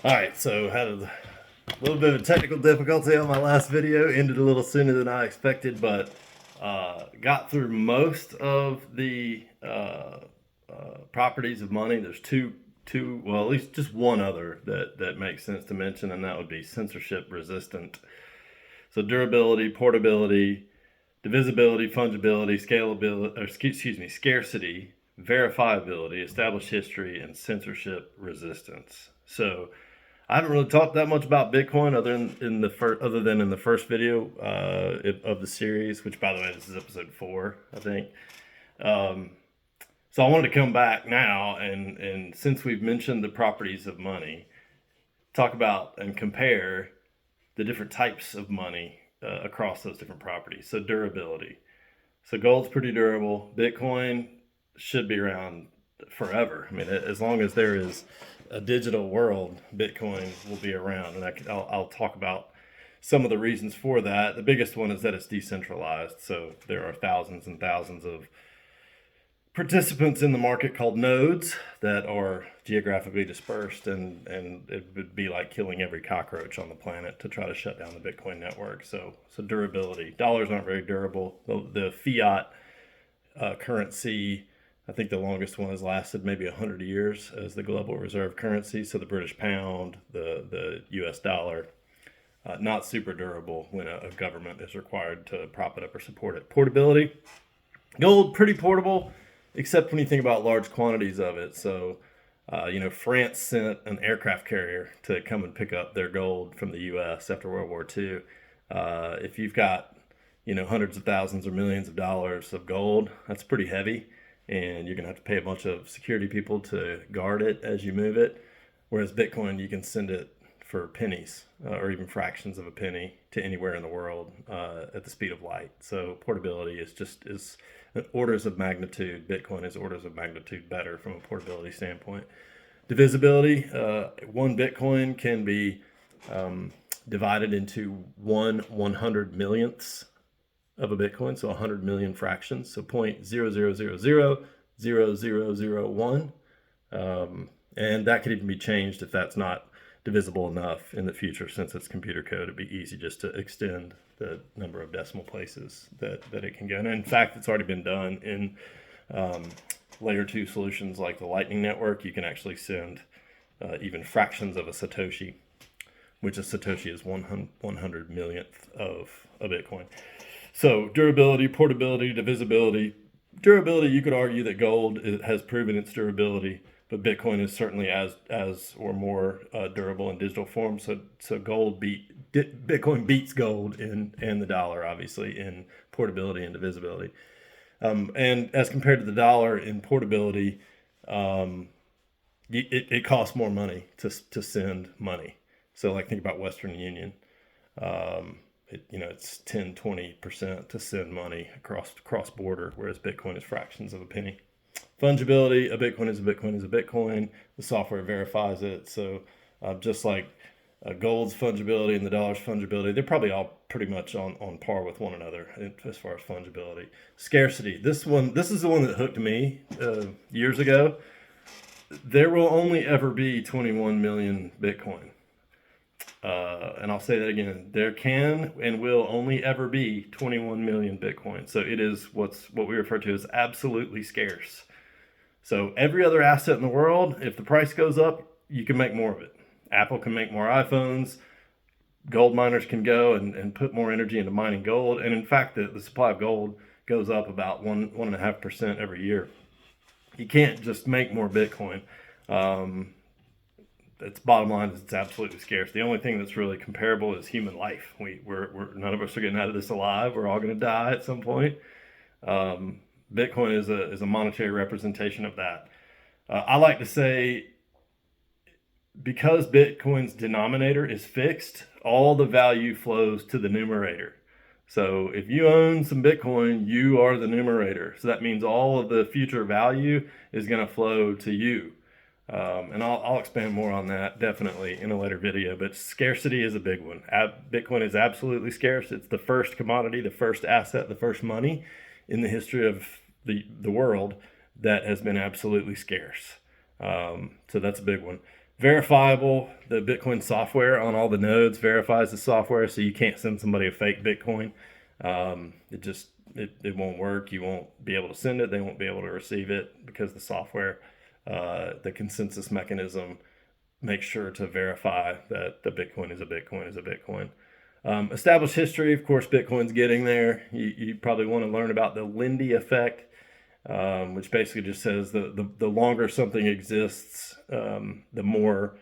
All right, so had a little bit of technical difficulty on my last video. Ended a little sooner than I expected, but got through most of the properties of money. There's two, well, at least just one other that makes sense to mention, and that would be censorship resistant. So durability, portability, divisibility, fungibility, scalability, or excuse me, scarcity, verifiability, established history, and censorship resistance. So I haven't really talked that much about Bitcoin other than in the first video of the series, which, by the way, this is episode 4, I think. So I wanted to come back now, and since we've mentioned the properties of money, talk about and compare the different types of money across those different properties. So durability. So gold's pretty durable. Bitcoin should be around forever. I mean, as long as there is a digital world, Bitcoin will be around, and I'll talk about some of the reasons for that. The biggest one is that it's decentralized, so there are thousands and thousands of participants in the market called nodes that are geographically dispersed, and it would be like killing every cockroach on the planet to try to shut down the Bitcoin network. So durability. Dollars aren't very durable. The fiat currency, I think the longest one has lasted maybe 100 years as the global reserve currency. So the British pound, the US dollar, not super durable when a government is required to prop it up or support it. Portability. Gold, pretty portable, except when you think about large quantities of it. So, France sent an aircraft carrier to come and pick up their gold from the US after World War II. If you've got, hundreds of thousands or millions of dollars of gold, that's pretty heavy, and you're going to have to pay a bunch of security people to guard it as you move it. Whereas Bitcoin, you can send it for pennies or even fractions of a penny to anywhere in the world at the speed of light. So portability is orders of magnitude. Bitcoin is orders of magnitude better from a portability standpoint. Divisibility, one Bitcoin can be divided into 1/100 millionths of a Bitcoin, so 100 million fractions, so 0.00000001, and that could even be changed if that's not divisible enough in the future. Since it's computer code, it'd be easy just to extend the number of decimal places that it can go. And in fact, it's already been done in layer 2 solutions like the Lightning Network. You can actually send even fractions of a Satoshi, which a Satoshi is 100 millionth of a Bitcoin. So durability, portability, divisibility. Durability, you could argue that gold has proven its durability, but Bitcoin is certainly as or more durable in digital form. So Bitcoin beats gold and the dollar, obviously, in portability and divisibility. And as compared to the dollar in portability, it costs more money to send money. So like think about Western Union. It's 10-20% to send money cross border, whereas Bitcoin is fractions of a penny. Fungibility, a Bitcoin is a Bitcoin is a Bitcoin. The software verifies it. So just like gold's fungibility and the dollar's fungibility, they're probably all pretty much on par with one another as far as fungibility. Scarcity, this is the one that hooked me years ago. There will only ever be 21 million Bitcoin. And I'll say that again, there can and will only ever be 21 million Bitcoin. So it is what we refer to as absolutely scarce. So every other asset in the world, if the price goes up, you can make more of it. Apple can make more iPhones. Gold miners can go and put more energy into mining gold. And in fact, the supply of gold goes up about 1.5% every year. You can't just make more Bitcoin. Its bottom line is it's absolutely scarce. The only thing that's really comparable is human life. We're none of us are getting out of this alive. We're all going to die at some point. Bitcoin is a monetary representation of that. I like to say, because Bitcoin's denominator is fixed, all the value flows to the numerator. So if you own some Bitcoin, you are the numerator. So that means all of the future value is going to flow to you. And I'll expand more on that definitely in a later video, but scarcity is a big one. Bitcoin is absolutely scarce. It's the first commodity, the first asset, the first money in the history of the world that has been absolutely scarce. So that's a big one. Verifiable, the Bitcoin software on all the nodes verifies the software, so you can't send somebody a fake Bitcoin. It won't work. You won't be able to send it. They won't be able to receive it because the software, the consensus mechanism makes sure to verify that the Bitcoin is a Bitcoin is a Bitcoin. Established history, of course, Bitcoin's getting there. You probably want to learn about the Lindy effect, which basically just says the longer something exists, the more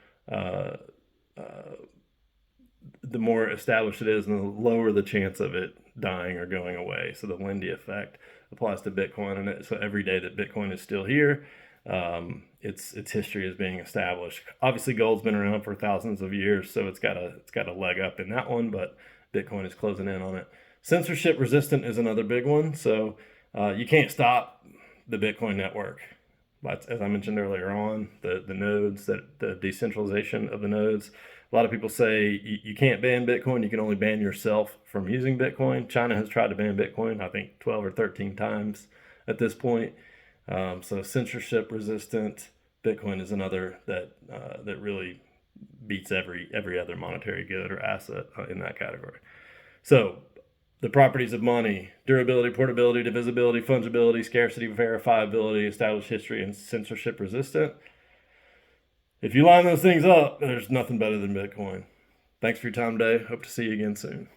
established it is, and the lower the chance of it dying or going away. So the Lindy effect applies to Bitcoin, and so every day that Bitcoin is still here, its history is being established. Obviously, gold's been around for thousands of years, so it's got a leg up in that one, but Bitcoin is closing in on it. Censorship resistant is another big one. So you can't stop the Bitcoin network. But as I mentioned earlier on, the nodes, the decentralization of the nodes. A lot of people say you can't ban Bitcoin. You can only ban yourself from using Bitcoin. China has tried to ban Bitcoin, I think 12 or 13 times at this point. So censorship resistant Bitcoin is another that really beats every other monetary good or asset in that category. So the properties of money: durability, portability, divisibility, fungibility, scarcity, verifiability, established history, and censorship resistant. If you line those things up, there's nothing better than Bitcoin. Thanks for your time today. Hope to see you again soon.